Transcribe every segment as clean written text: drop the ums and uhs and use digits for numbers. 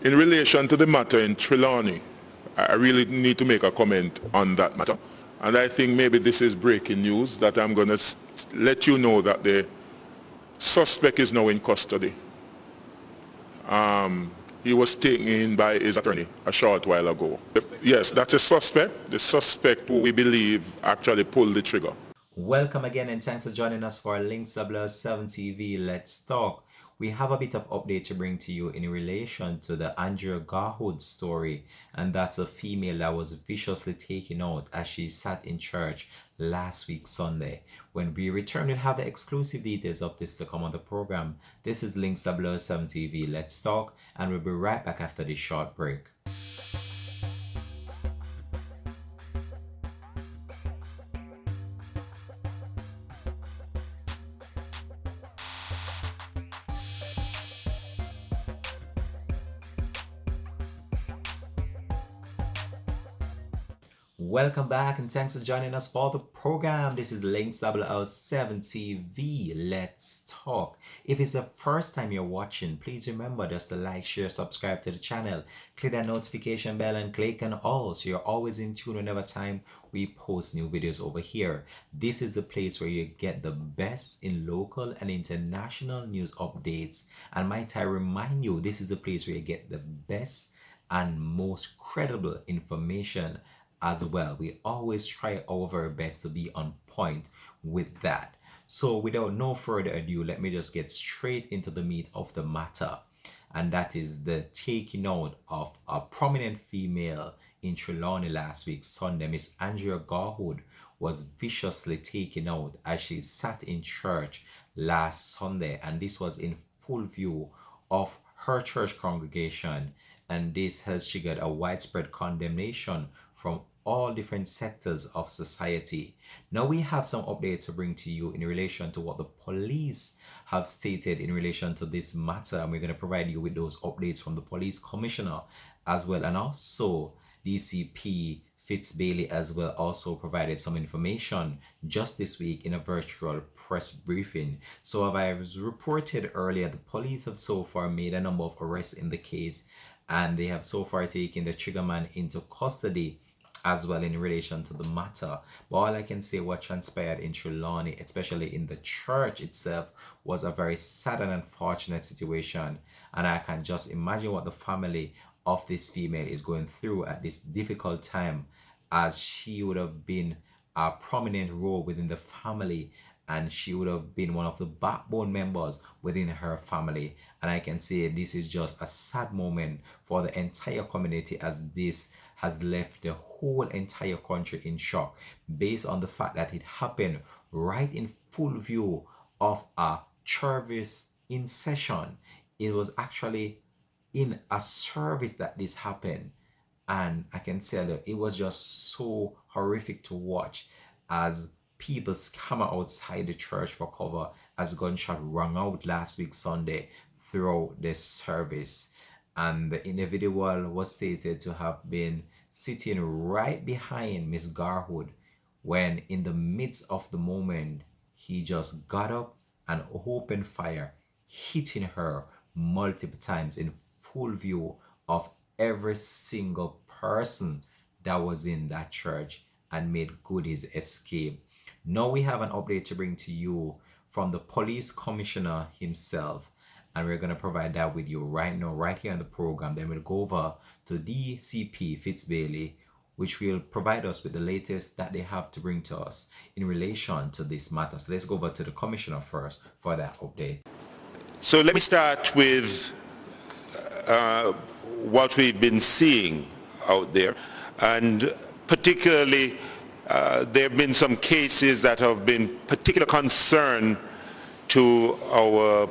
In relation to the matter in Trelawney, I really need to make a comment on that matter. And I think maybe this is breaking news that I'm going to let you know that the suspect is now in custody. He was taken in by his attorney a short while ago. Yes, that's a suspect. The suspect who we believe actually pulled the trigger. Welcome again and thanks for joining us for Links 007 TV Let's Talk. We have a bit of update to bring to you in relation to the Andrea Garwood story, and that's a female that was viciously taken out as she sat in church last week Sunday. When we return, we'll have the exclusive details of this to come on the program. This is Links 007 TV Let's Talk, and we'll be right back after this short break. Welcome back and thanks for joining us for the program. This is Links 007 TV Let's Talk. If it's the first time you're watching, please remember just to like, share, subscribe to the channel, click that notification bell and click on all so you're always in tune whenever time we post new videos over here. This is the place where you get the best in local and international news updates, and might I remind you, this is the place where you get the best and most credible information as well. We always try our very best to be on point with that. So without no further ado, let me just get straight into the meat of the matter, and that is the taking out of a prominent female in Trelawney last week Sunday. Miss Andrea Garwood was viciously taken out as she sat in church last Sunday, and this was in full view of her church congregation, and this has triggered a widespread condemnation from all different sectors of society. Now we have some updates to bring to you in relation to what the police have stated in relation to this matter, and we're going to provide you with those updates from the police commissioner as well, and also DCP Fitz Bailey as well also provided some information just this week in a virtual press briefing. So as I was reported earlier, the police have so far made a number of arrests in the case, and they have so far taken the triggerman into custody as well in relation to the matter. But all I can say, what transpired in Trelawney, especially in the church itself, was a very sad and unfortunate situation, and I can just imagine what the family of this female is going through at this difficult time, as she would have been a prominent role within the family, and she would have been one of the backbone members within her family. And I can say this is just a sad moment for the entire community, as this has left the whole entire country in shock based on the fact that it happened right in full view of a service in session. It was actually in a service that this happened, and I can tell you it was just so horrific to watch as people scammer outside the church for cover as gunshot rang out last week Sunday throughout the service. And the individual was stated to have been sitting right behind Miss Garwood when in the midst of the moment he just got up and opened fire, hitting her multiple times in full view of every single person that was in that church, and made good his escape. Now we have an update to bring to you from the police commissioner himself, and we're going to provide that with you right now, right here on the program. Then we'll go over to DCP Fitz Bailey, which will provide us with the latest that they have to bring to us in relation to this matter. So let's go over to the commissioner first for that update. So let me start with what we've been seeing out there, and particularly there have been some cases that have been particular concern to our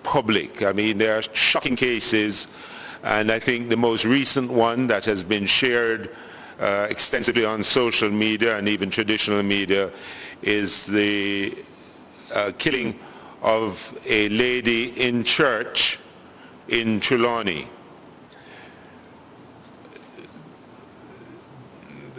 public. I mean, there are shocking cases, and I think the most recent one that has been shared extensively on social media and even traditional media is the killing of a lady in church in Trelawney.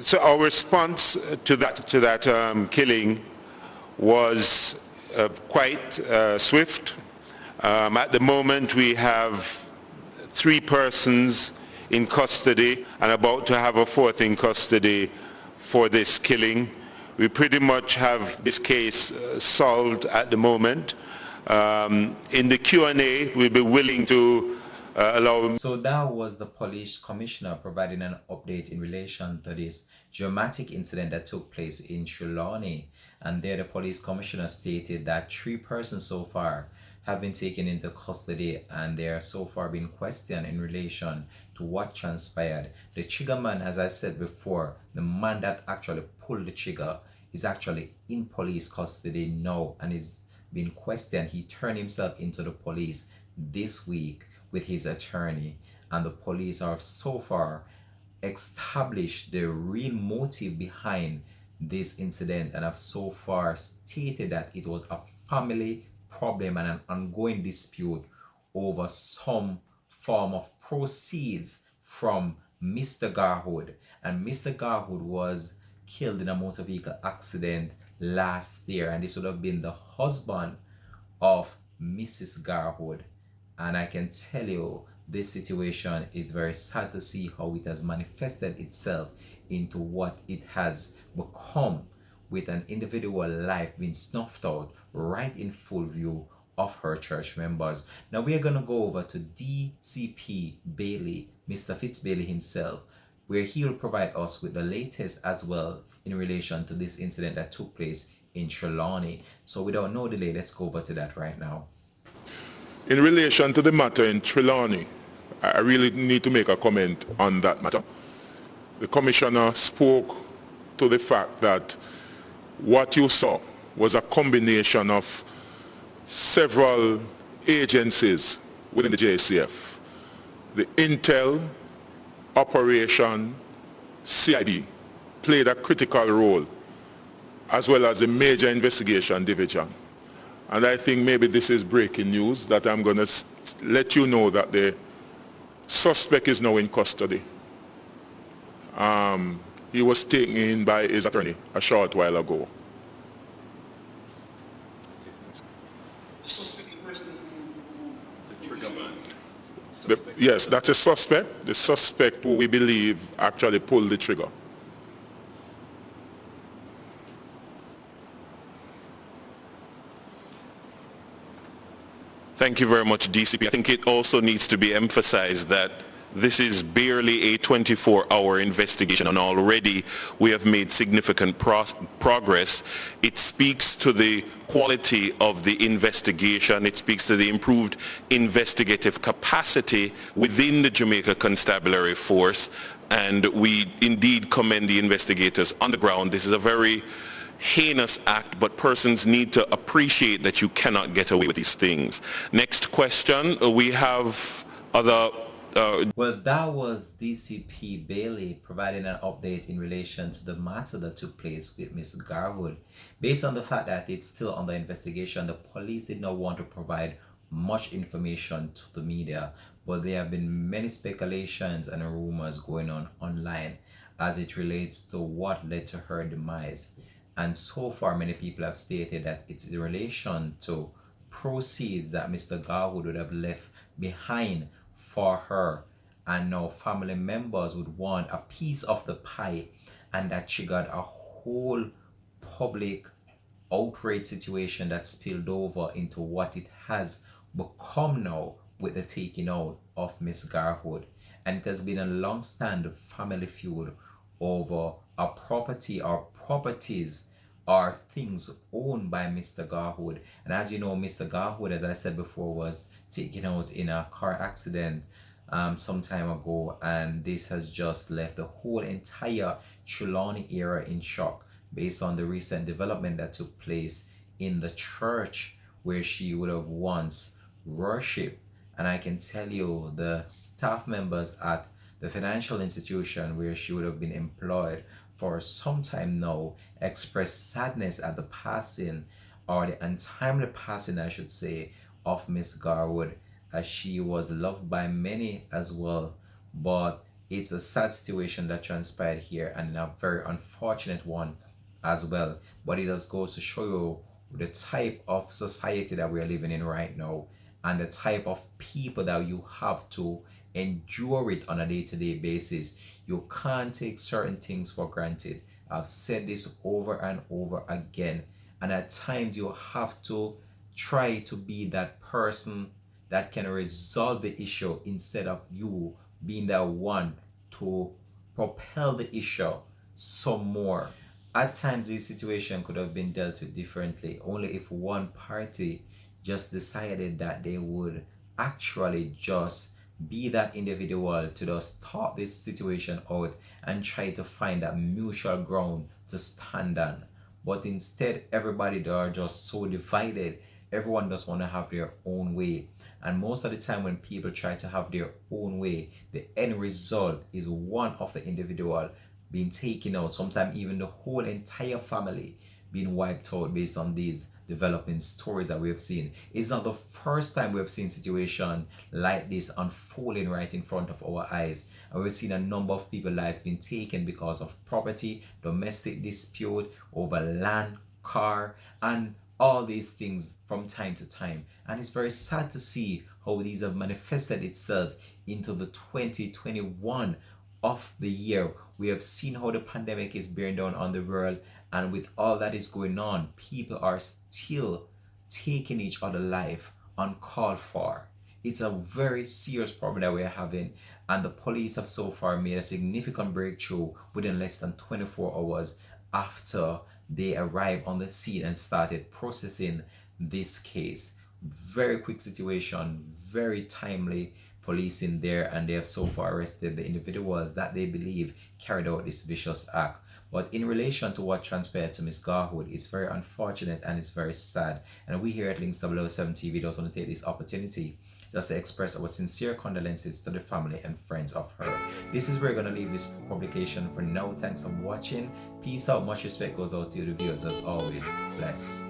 So our response to that killing was quite swift. At the moment we have 3 persons in custody and about to have a 4th in custody for this killing. We pretty much have this case solved at the moment. In the Q&A, we'll be willing to allow... So that was the police commissioner providing an update in relation to this dramatic incident that took place in Trelawney. And there the police commissioner stated that 3 persons so far have been taken into custody and they are so far being questioned in relation to what transpired. The trigger man, as I said before, the man that actually pulled the trigger is actually in police custody now and is being questioned. He turned himself into the police this week with his attorney, and the police are so far established the real motive behind this incident and have so far stated that it was a family problem and an ongoing dispute over some form of proceeds from Mr. Garwood. And Mr. Garwood was killed in a motor vehicle accident last year, and this would have been the husband of Mrs. Garwood. And I can tell you, this situation is very sad to see how it has manifested itself into what it has become, with an individual life being snuffed out right in full view of her church members. Now we are going to go over to DCP Bailey, Mr. Fitzbailey himself, where he will provide us with the latest as well in relation to this incident that took place in Trelawney. So without no delay, let's go over to that right now. In relation to the matter in Trelawney, I really need to make a comment on that matter. The commissioner spoke to the fact that what you saw was a combination of several agencies within the JCF. The Intel, Operation, CID played a critical role, as well as the Major Investigation Division. And I think maybe this is breaking news that I'm going to let you know that the suspect is now in custody. He was taken in by his attorney a short while ago. Yes, that's a suspect. The suspect who we believe actually pulled the trigger. Thank you very much, DCP. I think it also needs to be emphasized that this is barely a 24-hour investigation, and already we have made significant progress. It speaks to the quality of the investigation. It speaks to the improved investigative capacity within the Jamaica Constabulary Force, and we indeed commend the investigators on the ground. This is a very heinous act, but persons need to appreciate that you cannot get away with these things. Next question, we have other... Well, that was DCP Bailey providing an update in relation to the matter that took place with Ms. Garwood. Based on the fact that it's still under investigation, the police did not want to provide much information to the media, but there have been many speculations and rumors going on online as it relates to what led to her demise. And so far, many people have stated that it's in relation to proceeds that Mr. Garwood would have left behind for her, and now family members would want a piece of the pie, and that triggered a whole public outrage situation that spilled over into what it has become now with the taking out of Miss Garwood. And it has been a long-standing family feud over a property or properties or things owned by Mr. Garwood. And as you know, Mr. Garwood, as I said before, was taken out in a car accident some time ago, and this has just left the whole entire Trelawney era in shock based on the recent development that took place in the church where she would have once worshipped. And I can tell you, the staff members at the financial institution where she would have been employed for some time now expressed sadness at the passing, or the untimely passing, I should say, of Miss Garwood, as she was loved by many as well. But it's a sad situation that transpired here, and a very unfortunate one as well. But it just goes to show you the type of society that we are living in right now, and the type of people that you have to endure it on a day-to-day basis. You can't take certain things for granted. I've said this over and over again, and at times you have to try to be that person that can resolve the issue instead of you being that one to propel the issue some more. At times, this situation could have been dealt with differently, only if one party just decided that they would actually just be that individual to just talk this situation out and try to find that mutual ground to stand on. But instead, everybody they are just so divided. Everyone just want to have their own way. And most of the time when people try to have their own way, the end result is one of the individual being taken out, sometimes even the whole entire family being wiped out based on these developing stories that we have seen. It's not the first time we have seen situation like this unfolding right in front of our eyes. And we've seen a number of people's lives being taken because of property, domestic dispute, over land, car, and all these things from time to time. And it's very sad to see how these have manifested itself into the 2021 of the year. We have seen how the pandemic is bearing down on the world, and with all that is going on, people are still taking each other's life uncalled for. It's a very serious problem that we're having, and the police have so far made a significant breakthrough within less than 24 hours after they arrived on the scene and started processing this case. Very quick situation, very timely policing there, and they have so far arrested the individuals that they believe carried out this vicious act. But in relation to what transpired to Miss Garwood, it's very unfortunate and it's very sad. And we here at Links 007 TV just want to take this opportunity just to express our sincere condolences to the family and friends of her. This is where we're going to leave this publication for now. Thanks for watching. Peace out. Much respect goes out to you, the viewers, as always. Bless.